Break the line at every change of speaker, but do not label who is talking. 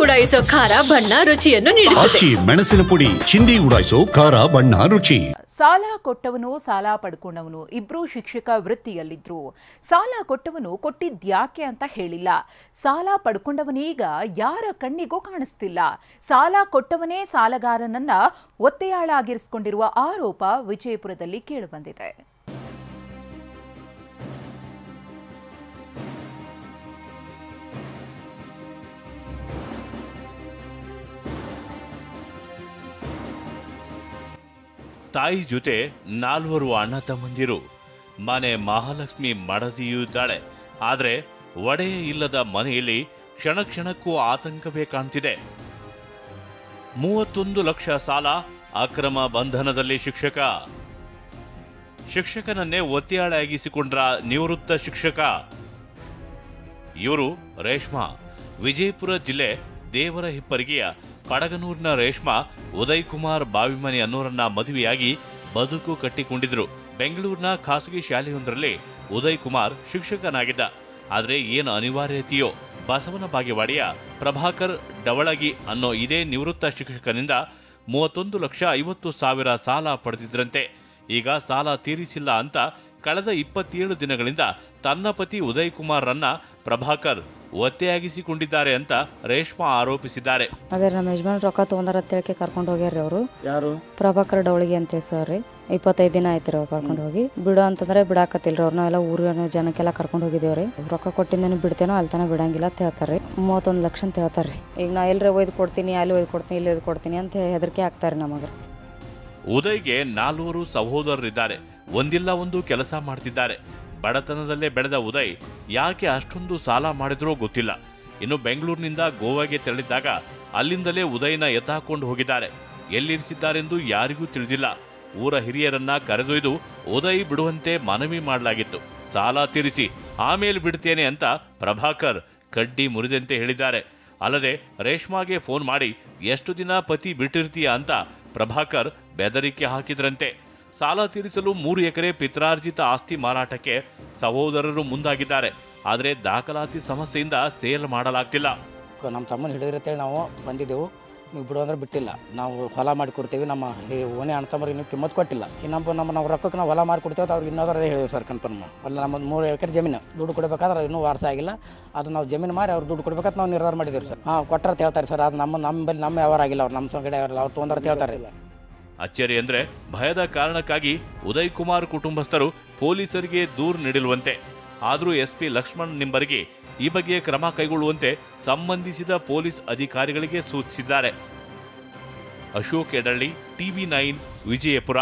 ಉಡಾಯಿಸೋ ಖಾರ ಬಣ್ಣ ರುಚಿಯನ್ನು ನೀಡುತ್ತದೆ.
ಮೆಣಸಿನ ಪುಡಿ ಚಿಂದಿ ಉಡಾಯಿಸೋ ಖಾರ ಬಣ್ಣ ರುಚಿ.
ಸಾಲ ಕೊಟ್ಟವನು ಸಾಲ ಪಡ್ಕೊಂಡವನು ಇಬ್ರು ಶಿಕ್ಷಕ ವೃತ್ತಿಯಲ್ಲಿದ್ರು. ಸಾಲ ಕೊಟ್ಟವನು ಕೊಟ್ಟಿದ್ಯಾಕೆ ಅಂತ ಹೇಳಿಲ್ಲ. ಸಾಲ ಪಡ್ಕೊಂಡವನೀಗ ಯಾರ ಕಣ್ಣಿಗೂ ಕಾಣಿಸ್ತಿಲ್ಲ. ಸಾಲ ಕೊಟ್ಟವನೇ ಸಾಲಗಾರನನ್ನ ಒತ್ತೆಯಾಳಾಗಿರಿಸಿಕೊಂಡಿರುವ ಆರೋಪ ವಿಜಯಪುರದಲ್ಲಿ ಕೇಳಿಬಂದಿದೆ.
ತಾಯಿ ಜೊತೆ 4 ಅಣ್ಣ ತಮ್ಮಂದಿರು. ಮನೆ ಮಹಾಲಕ್ಷ್ಮಿ ಮಡದಿಯೂ ಇದ್ದಾಳೆ. ಆದರೆ ಒಡೆಯ ಇಲ್ಲದ ಮನೆಯಲ್ಲಿ ಕ್ಷಣ ಕ್ಷಣಕ್ಕೂ ಆತಂಕವೇ ಕಾಣ್ತಿದೆ. 31 ಲಕ್ಷ ಸಾಲ, ಅಕ್ರಮ ಬಂಧನದಲ್ಲಿ ಶಿಕ್ಷಕನನ್ನೇ ಒತ್ತೆಯಾಳಾಗಿಸಿಕೊಂಡ್ರ ನಿವೃತ್ತ ಶಿಕ್ಷಕ. ಇವರು ರೇಷ್ಮಾ. ವಿಜಯಪುರ ಜಿಲ್ಲೆ ದೇವರ ಹಿಪ್ಪರಿಗೆಯ ಪಡಗನೂರಿನ ರೇಷ್ಮಾ ಉದಯ್ ಕುಮಾರ್ ಬಾವಿಮನಿ ಅನ್ನೋರನ್ನ ಮದುವೆಯಾಗಿ ಬದುಕು ಕಟ್ಟಿಕೊಂಡಿದ್ರು. ಬೆಂಗಳೂರಿನ ಖಾಸಗಿ ಶಾಲೆಯೊಂದರಲ್ಲಿ ಉದಯ್ ಕುಮಾರ್ ಶಿಕ್ಷಕನಾಗಿದ್ದ. ಆದರೆ ಏನು ಅನಿವಾರ್ಯತೆಯೋ ಬಸವನ ಬಾಗೇವಾಡಿಯ ಪ್ರಭಾಕರ್ ಡವಳಗಿ ಅನ್ನೋ ಇದೇ ನಿವೃತ್ತ ಶಿಕ್ಷಕನಿಂದ 31,50,000 ಸಾಲ ಪಡೆದಿದ್ರಂತೆ. ಈಗ ಸಾಲ ತೀರಿಸಿಲ್ಲ ಅಂತ ಕಳೆದ 27 ದಿನಗಳಿಂದ ತನ್ನ ಪತಿ ಉದಯ್ ಕುಮಾರ್ರನ್ನ ಪ್ರಭಾಕರ್ ಒತ್ತೆಯಾಗಿಸಿಕೊಂಡಿದ್ದಾರೆ ಅಂತ ರೇಷ್ಮಾ ಆರೋಪಿಸಿದ್ದಾರೆ.
ಅದೇ ನಮ್ಮ ಯಜಮಾನ್ ರೊಕ್ಕ ತಗೊಂಡಾರ ಅಂತೇಳಿ ಕರ್ಕೊಂಡು ಹೋಗ್ಯಾರ್ರಿ ಅವರು.
ಯಾರು?
ಪ್ರಭಾಕರ್ ಡವಳಿಗೆ ಅಂತ ಸರ್ ರೀ. 25 ದಿನ ಆಯ್ತು ಅವ್ರು ಕರ್ಕೊಂಡು ಹೋಗಿ. ಬಿಡು ಅಂತಂದ್ರೆ ಬಿಡಾಕತ್ತಿಲ್ರಿ ಅವ್ರು. ನಾವೆಲ್ಲ ಊರಿನ ಜನಕ್ಕೆಲ್ಲ ಕರ್ಕೊಂಡು ಹೋಗಿದ್ದೇವ್ರಿ. ರೊಕ್ಕ ಕೊಟ್ಟಿದ್ದೇನೆ ಬಿಡ್ತೇನೋ ಅಲ್ಲಿ ತನಕ ಬಿಡಂಗಿಲ್ಲ ಅಂತ ಹೇಳ್ತಾರೆ. 31 ಲಕ್ಷ ಅಂತ ಹೇಳ್ತಾರ್ರಿ. ಈಗ ನಾ ಎಲ್ಲರೇ ಒಯ್ದು ಕೊಡ್ತೀನಿ, ಅಲ್ಲಿ ಒಯ್ದು ಕೊಡ್ತೀನಿ, ಇಲ್ಲಿ ಒಯ್ದು ಕೊಡ್ತೀನಿ ಅಂತ ಹೆದರಿಕೆ ಆಗ್ತಾರೆ ನಮಗೆ.
ಉದಯ್ಗೆ 4 ಸಹೋದರರಿದ್ದಾರೆ. ಒಂದಿಲ್ಲ ಒಂದು ಕೆಲಸ ಮಾಡ್ತಿದ್ದಾರೆ. ಬಡತನದಲ್ಲೇ ಬೆಳೆದ ಉದಯ್ ಯಾಕೆ ಅಷ್ಟೊಂದು ಸಾಲ ಮಾಡಿದ್ರೋ ಗೊತ್ತಿಲ್ಲ. ಇನ್ನು ಬೆಂಗಳೂರಿನಿಂದ ಗೋವಾಗೆ ತೆರಳಿದ್ದಾಗ ಅಲ್ಲಿಂದಲೇ ಉದಯ್ನ ಎತ್ತಾಕೊಂಡು ಹೋಗಿದ್ದಾರೆ. ಎಲ್ಲಿರಿಸಿದ್ದಾರೆಂದು ಯಾರಿಗೂ ತಿಳಿದಿಲ್ಲ. ಊರ ಹಿರಿಯರನ್ನ ಕರೆದೊಯ್ದು ಉದಯ್ ಬಿಡುವಂತೆ ಮನವಿ ಮಾಡಲಾಗಿತ್ತು. ಸಾಲ ತೀರಿಸಿ ಆಮೇಲೆ ಬಿಡ್ತೇನೆ ಅಂತ ಪ್ರಭಾಕರ್ ಕಡ್ಡಿ ಮುರಿದಂತೆ ಹೇಳಿದ್ದಾರೆ. ಅಲ್ಲದೆ ರೇಷ್ಮಾಗೆ ಫೋನ್ ಮಾಡಿ ಎಷ್ಟು ದಿನ ಪತಿ ಬಿಟ್ಟಿರ್ತೀಯ ಅಂತ ಪ್ರಭಾಕರ್ ಬೆದರಿಕೆ ಹಾಕಿದ್ರಂತೆ. ಸಾಲ ತೀರಿಸಲು 3 ಎಕರೆ ಪಿತ್ರಾರ್ಜಿತ ಆಸ್ತಿ ಮಾರಾಟಕ್ಕೆ ಸಹೋದರರು ಮುಂದಾಗಿದ್ದಾರೆ. ಆದರೆ ದಾಖಲಾತಿ ಸಮಸ್ಯೆಯಿಂದ ಸೇಲ್ ಮಾಡಲಾಗ್ತಿಲ್ಲ.
ನಮ್ಮ ತಮ್ಮನ ಹಿಡಿದಿರ್ತೇಳಿ ನಾವು ಬಂದಿದ್ದೆವು. ನೀವು ಬಿಡು ಅಂದ್ರೆ ಬಿಟ್ಟಿಲ್ಲ. ನಾವು ಹೊಲ ಮಾಡಿ ಕೊಡ್ತೇವೆ. ನಮ್ಮ ಓಣೆ ಅಣ್ಣ ತಮ್ಮರಿಗೆ ನೀವು ಕಿಮ್ಮತ್ತು ಕೊಟ್ಟಿಲ್ಲ. ನಾವು ರೊಕ್ಕಕ್ಕೆ ನಾವು ಹೊಲ ಮಾಡಿ ಕೊಡ್ತೇವೆ. ಅವ್ರಿಗೆ ಇನ್ನೋದ್ರೆ ಹೇಳಿದೆ ಸರ್ ಕನ್ಫರ್ಮ್. ಅಲ್ಲ ನಮ್ಮ 3 ಎಕರೆ ಜಮೀನು ದುಡ್ಡು ಕೊಡಬೇಕಾದ್ರೆ ಇನ್ನೂ ವಾರಸ ಆಗಿಲ್ಲ. ಅದು ನಾವು ಜಮೀನು ಮಾರಿ ಅವ್ರು ದುಡ್ಡು ಕೊಡ್ಬೇಕಂತ ನಾವು ನಿರ್ಧಾರ ಮಾಡಿದ್ದೀವಿ ಸರ್. ಕೊಟ್ಟರೆ ಅಂತ ಹೇಳ್ತಾರೆ ಸರ್. ಅದು ನಮ್ಮ ವ್ಯವಹಾರ ಆಗಿಲ್ಲ. ಅವ್ರು ನಮ್ಮ ಸಂಗಡೆ ಅವ್ರು ತೊಗೊಂಡ್ರೆ ಅಂತ ಹೇಳ್ತಾರೆ.
ಅಚ್ಚರಿ ಅಂದ್ರೆ ಭಯದ ಕಾರಣಕ್ಕಾಗಿ ಉದಯ್ ಕುಮಾರ್ ಕುಟುಂಬಸ್ಥರು ಪೊಲೀಸರಿಗೆ ದೂರು ನೀಡಿರುವಂತೆ. ಆದರೂ ಎಸ್ಪಿ ಲಕ್ಷ್ಮಣ್ ನಿಂಬರಿಗೆ ಈ ಬಗ್ಗೆ ಕ್ರಮ ಕೈಗೊಳ್ಳುವಂತೆ ಸಂಬಂಧಿಸಿದ ಪೊಲೀಸ್ ಅಧಿಕಾರಿಗಳಿಗೆ ಸೂಚಿಸಿದ್ದಾರೆ. ಅಶೋಕ್ ಎಡಳ್ಳಿ, TV9 ವಿಜಯಪುರ.